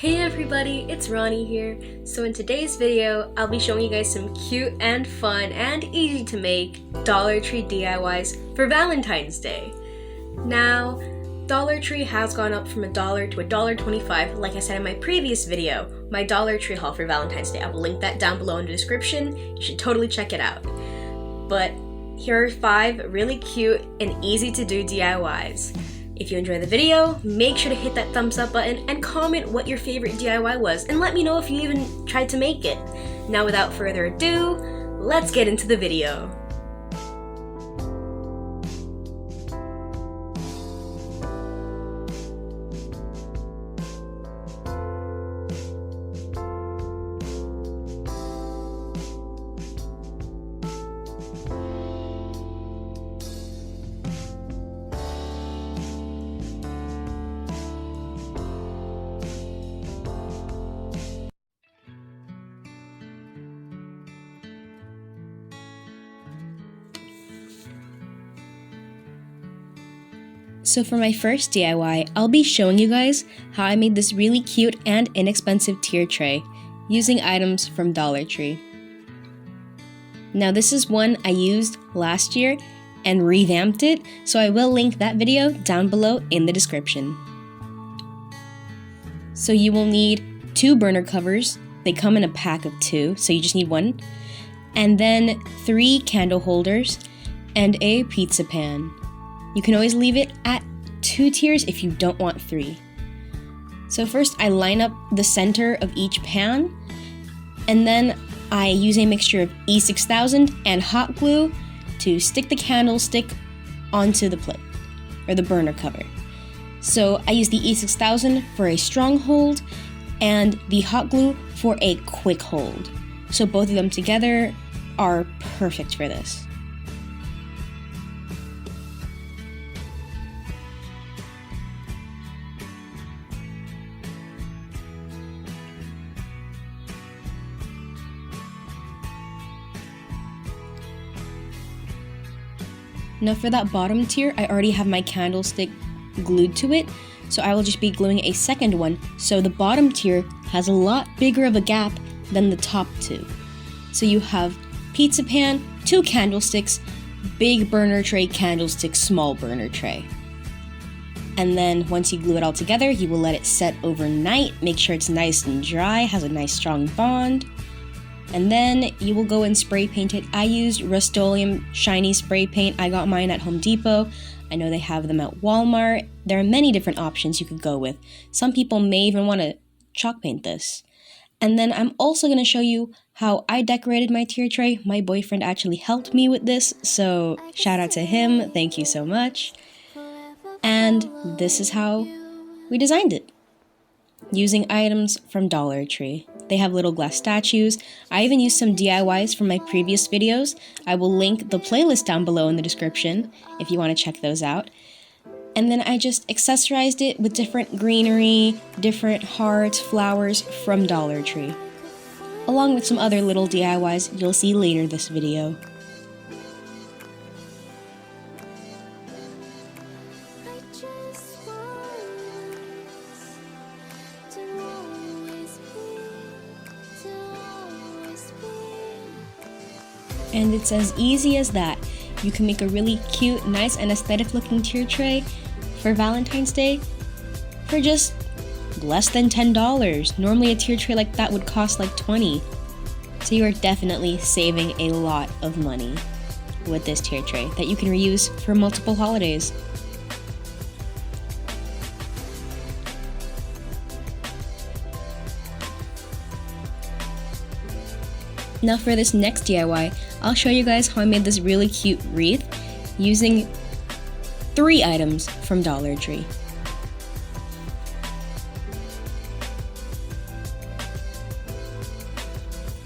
Hey everybody, it's Ronnie here. So in today's video, I'll be showing you guys some cute and fun and easy to make Dollar Tree DIYs for Valentine's Day. Now, Dollar Tree has gone up from $1 to $1.25, like I said in my previous video, my Dollar Tree haul for Valentine's Day. I will link that down below in the description. You should totally check it out. But here are 5 really cute and easy to do DIYs. If you enjoy the video, make sure to hit that thumbs up button and comment what your favorite DIY was and let me know if you even tried to make it. Now without further ado, let's get into the video. So for my first DIY, I'll be showing you guys how I made this really cute and inexpensive tier tray using items from Dollar Tree. Now this is one I used last year and revamped it, so I will link that video down below in the description. So you will need 2 burner covers. They come in a pack of 2, so you just need 1. And then 3 candle holders and a pizza pan. You can always leave it at 2 tiers if you don't want 3. So first I line up the center of each pan, and then I use a mixture of E6000 and hot glue to stick the candlestick onto the plate, or the burner cover. So I use the E6000 for a strong hold and the hot glue for a quick hold. So both of them together are perfect for this. Now for that bottom tier, I already have my candlestick glued to it, so I will just be gluing a second one, so the bottom tier has a lot bigger of a gap than the top 2. So you have pizza pan, 2 candlesticks, big burner tray, candlestick, small burner tray. And then once you glue it all together, you will let it set overnight, make sure it's nice and dry, has a nice strong bond. And then you will go and spray paint it. I used Rust-Oleum shiny spray paint. I got mine at Home Depot. I know they have them at Walmart. There are many different options you could go with. Some people may even want to chalk paint this. And then I'm also going to show you how I decorated my tier tray. My boyfriend actually helped me with this, so shout out to him. Thank you so much. And this is how we designed it, using items from Dollar Tree. They have little glass statues. I even used some DIYs from my previous videos. I will link the playlist down below in the description if you want to check those out. And then I just accessorized it with different greenery, different hearts, flowers from Dollar Tree, along with some other little DIYs you'll see later this video. And it's as easy as that. You can make a really cute, nice, and aesthetic looking tier tray for Valentine's Day for just less than $10. Normally a tier tray like that would cost like $20. So you are definitely saving a lot of money with this tier tray that you can reuse for multiple holidays. Now for this next DIY, I'll show you guys how I made this really cute wreath using 3 items from Dollar Tree.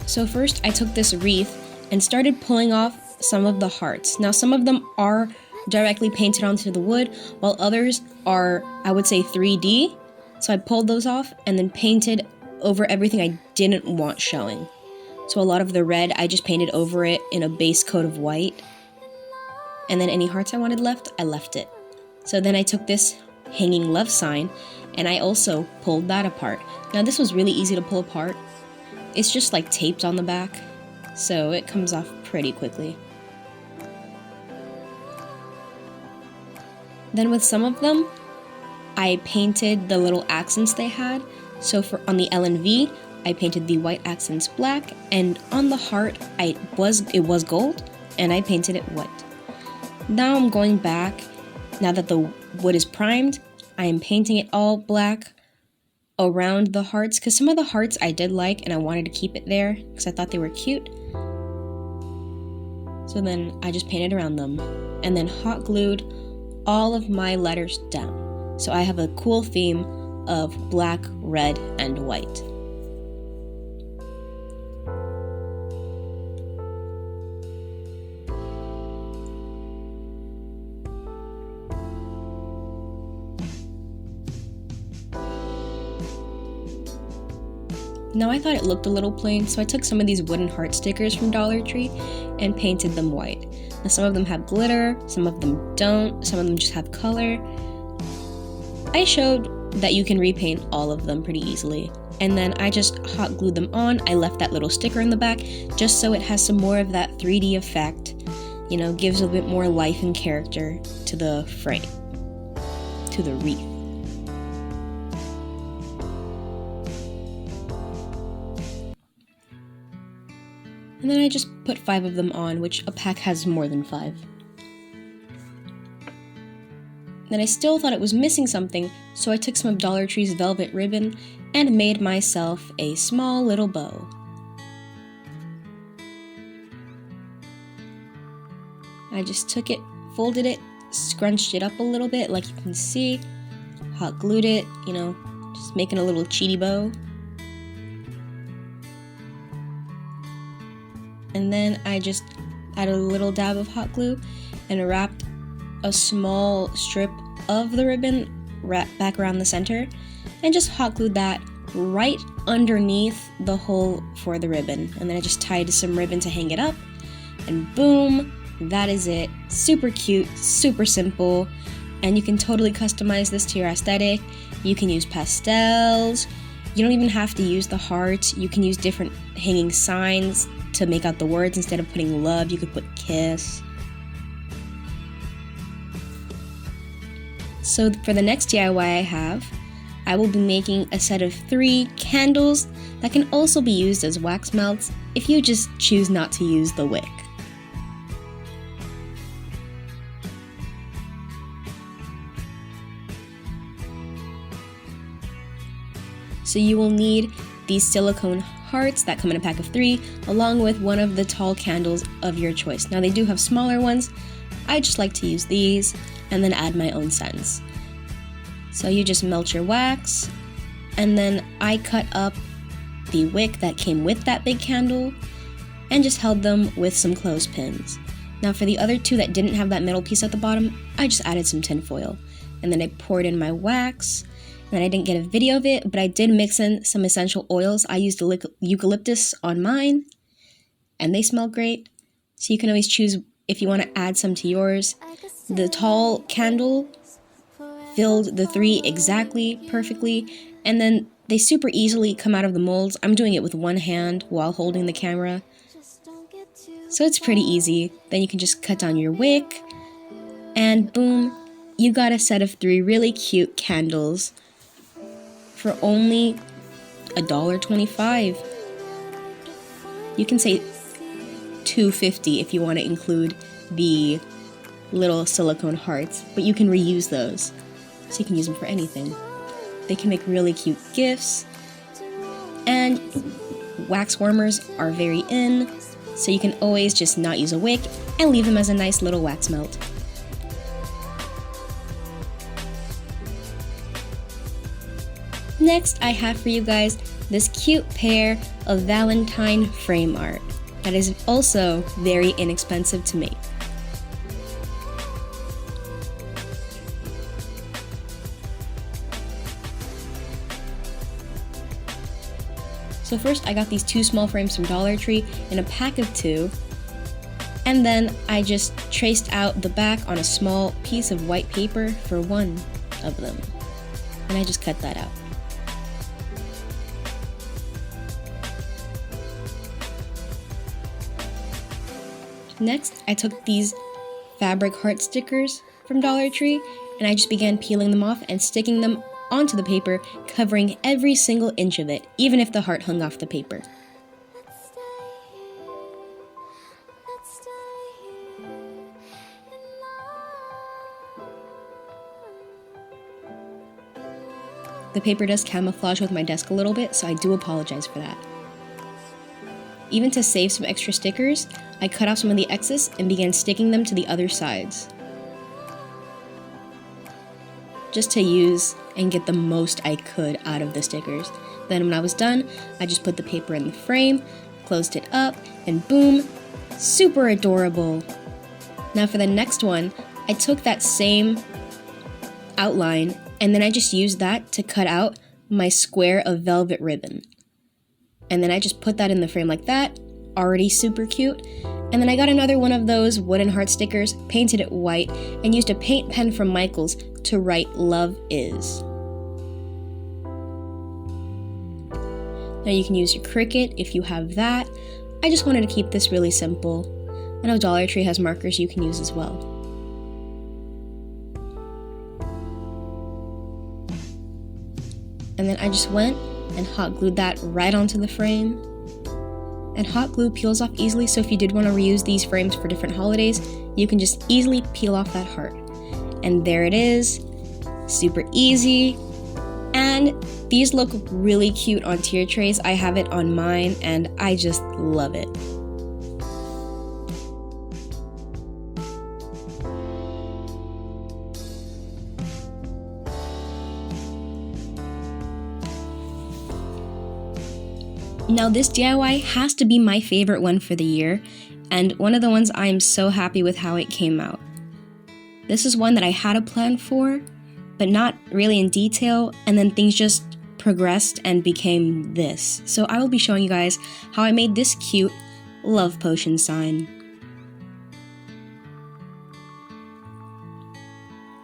So first I took this wreath and started pulling off some of the hearts. Now some of them are directly painted onto the wood, while others are, I would say, 3D. So I pulled those off and then painted over everything I didn't want showing. So a lot of the red, I just painted over it in a base coat of white. And then any hearts I wanted left, I left it. So then I took this hanging love sign, and I also pulled that apart. Now this was really easy to pull apart. It's just like taped on the back, so it comes off pretty quickly. Then with some of them, I painted the little accents they had. So on the L and V, I painted the white accents black, and on the heart, it was gold, and I painted it white. Now I'm going back, now that the wood is primed, I am painting it all black around the hearts, because some of the hearts I did like, and I wanted to keep it there, because I thought they were cute. So then I just painted around them, and then hot glued all of my letters down. So I have a cool theme of black, red, and white. Now I thought it looked a little plain, so I took some of these wooden heart stickers from Dollar Tree and painted them white. Now some of them have glitter, some of them don't, some of them just have color. I showed that you can repaint all of them pretty easily. And then I just hot glued them on. I left that little sticker in the back just so it has some more of that 3D effect, you know, gives a bit more life and character to the frame, to the wreath. And then I just put 5 of them on, which a pack has more than 5. Then I still thought it was missing something, so I took some of Dollar Tree's velvet ribbon and made myself a small little bow. I just took it, folded it, scrunched it up a little bit like you can see, hot glued it, you know, just making a little cheaty bow. And then I just added a little dab of hot glue and wrapped a small strip of the ribbon back around the center and just hot glued that right underneath the hole for the ribbon. And then I just tied some ribbon to hang it up, and boom, that is it. Super cute, super simple, and you can totally customize this to your aesthetic. You can use pastels. You don't even have to use the hearts. You can use different hanging signs to make out the words. Instead of putting love, you could put kiss. So for the next DIY I will be making a set of 3 candles that can also be used as wax melts if you just choose not to use the wick. So you will need these silicone hearts that come in a pack of 3, along with one of the tall candles of your choice. Now they do have smaller ones. I just like to use these and then add my own scents. So you just melt your wax, and then I cut up the wick that came with that big candle and just held them with some clothespins. Now for the other 2 that didn't have that middle piece at the bottom, I just added some tin foil, and then I poured in my wax. And I didn't get a video of it, but I did mix in some essential oils. I used eucalyptus on mine, and they smell great. So you can always choose if you want to add some to yours. The tall candle filled the 3 exactly, perfectly, and then they super easily come out of the molds. I'm doing it with one hand while holding the camera, so it's pretty easy. Then you can just cut down your wick, and boom, you got a set of 3 really cute candles for only $1.25. You can say $2.50 if you want to include the little silicone hearts, but you can reuse those, so you can use them for anything. They can make really cute gifts, and wax warmers are very in, so you can always just not use a wick and leave them as a nice little wax melt. Next, I have for you guys this cute pair of Valentine frame art that is also very inexpensive to make. So first I got these 2 small frames from Dollar Tree in a pack of 2, and then I just traced out the back on a small piece of white paper for 1. of them. And I just cut that out. Next, I took these fabric heart stickers from Dollar Tree and I just began peeling them off and sticking them onto the paper, covering every single inch of it, even if the heart hung off the paper. The paper does camouflage with my desk a little bit, so I do apologize for that. Even to save some extra stickers, I cut off some of the excess and began sticking them to the other sides, just to use and get the most I could out of the stickers. Then when I was done, I just put the paper in the frame, closed it up, and boom, super adorable. Now for the next one, I took that same outline and then I just used that to cut out my square of velvet ribbon. And then I just put that in the frame like that, already super cute. And then I got another one of those wooden heart stickers, painted it white, and used a paint pen from Michael's to write "Love Is." Now you can use your Cricut if you have that. I just wanted to keep this really simple. I know Dollar Tree has markers you can use as well. And then I just went and hot glued that right onto the frame. And hot glue peels off easily, so if you did want to reuse these frames for different holidays, you can just easily peel off that heart. And there it is, super easy. And these look really cute on tier trays. I have it on mine and I just love it. Now this DIY has to be my favorite one for the year, and one of the ones I am so happy with how it came out. This is one that I had a plan for, but not really in detail, and then things just progressed and became this. So I will be showing you guys how I made this cute love potion sign.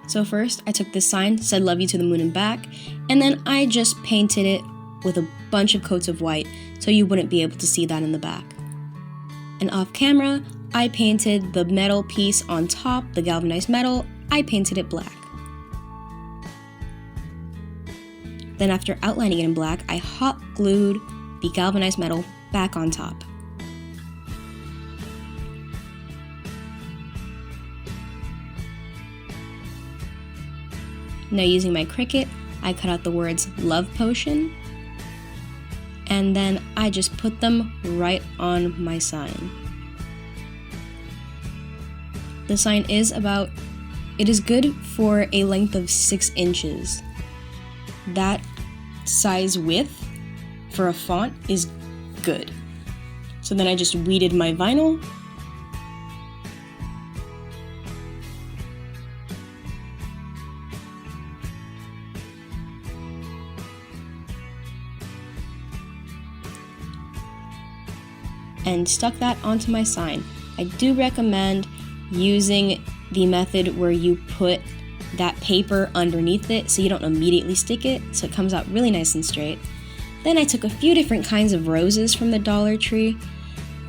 So first, I took this sign, said "Love you" to the moon and back, and then I just painted it with a bunch of coats of white so you wouldn't be able to see that in the back. And off camera, I painted the metal piece on top, the galvanized metal, I painted it black. Then after outlining it in black, I hot glued the galvanized metal back on top. Now using my Cricut, I cut out the words "Love Potion," and then I just put them right on my sign. The sign is good for a length of 6 inches. That size width for a font is good. So then I just weeded my vinyl. And stuck that onto my sign. I do recommend using the method where you put that paper underneath it so you don't immediately stick it, so it comes out really nice and straight. Then I took a few different kinds of roses from the Dollar Tree.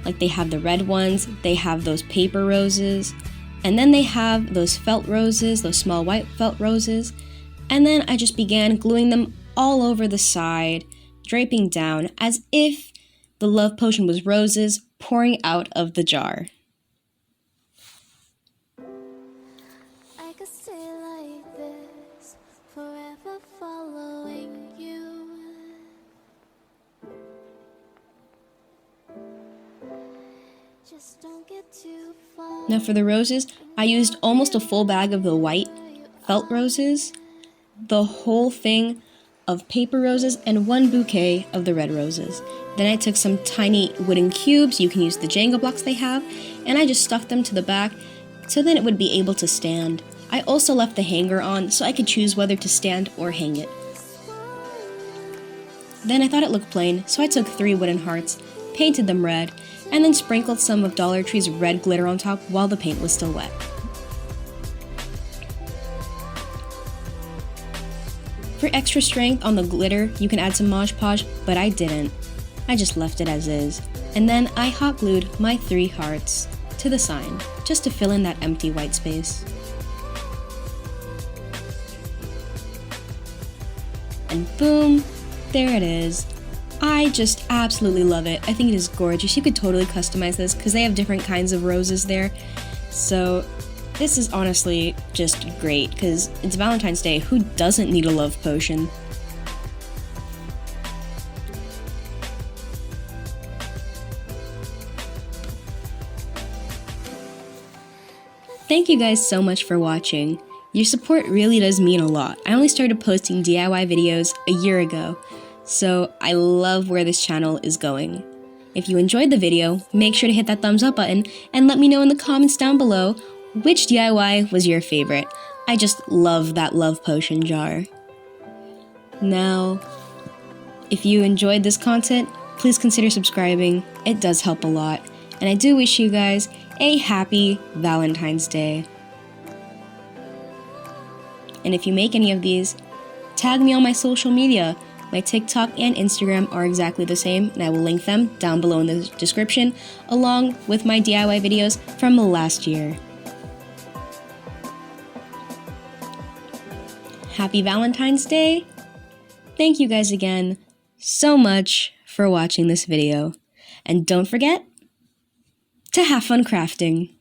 Like they have the red ones, they have those paper roses, and then they have those felt roses, those small white felt roses. And then I just began gluing them all over the side, draping down as if the love potion was roses pouring out of the jar. I could stay like this, forever following you. Just don't get too far. Now for the roses, I used almost a full bag of the white felt roses, the whole thing of paper roses, and 1 bouquet of the red roses. Then I took some tiny wooden cubes, you can use the Jenga blocks they have, and I just stuck them to the back so then it would be able to stand. I also left the hanger on so I could choose whether to stand or hang it. Then I thought it looked plain, so I took 3 wooden hearts, painted them red, and then sprinkled some of Dollar Tree's red glitter on top while the paint was still wet. For extra strength on the glitter, you can add some Mod Podge, but I didn't. I just left it as is. And then I hot glued my 3 hearts to the sign, just to fill in that empty white space. And boom, there it is. I just absolutely love it. I think it is gorgeous. You could totally customize this because they have different kinds of roses there. So this is honestly just great because it's Valentine's Day. Who doesn't need a love potion? Thank you guys so much for watching. Your support really does mean a lot. I only started posting DIY videos a year ago, so I love where this channel is going. If you enjoyed the video, make sure to hit that thumbs up button and let me know in the comments down below which DIY was your favorite. I just love that love potion jar. Now, if you enjoyed this content, please consider subscribing. It does help a lot. And I do wish you guys a happy Valentine's Day. And if you make any of these, tag me on my social media. My TikTok and Instagram are exactly the same, and I will link them down below in the description, along with my DIY videos from last year. Happy Valentine's Day! Thank you guys again so much for watching this video. And don't forget to have fun crafting!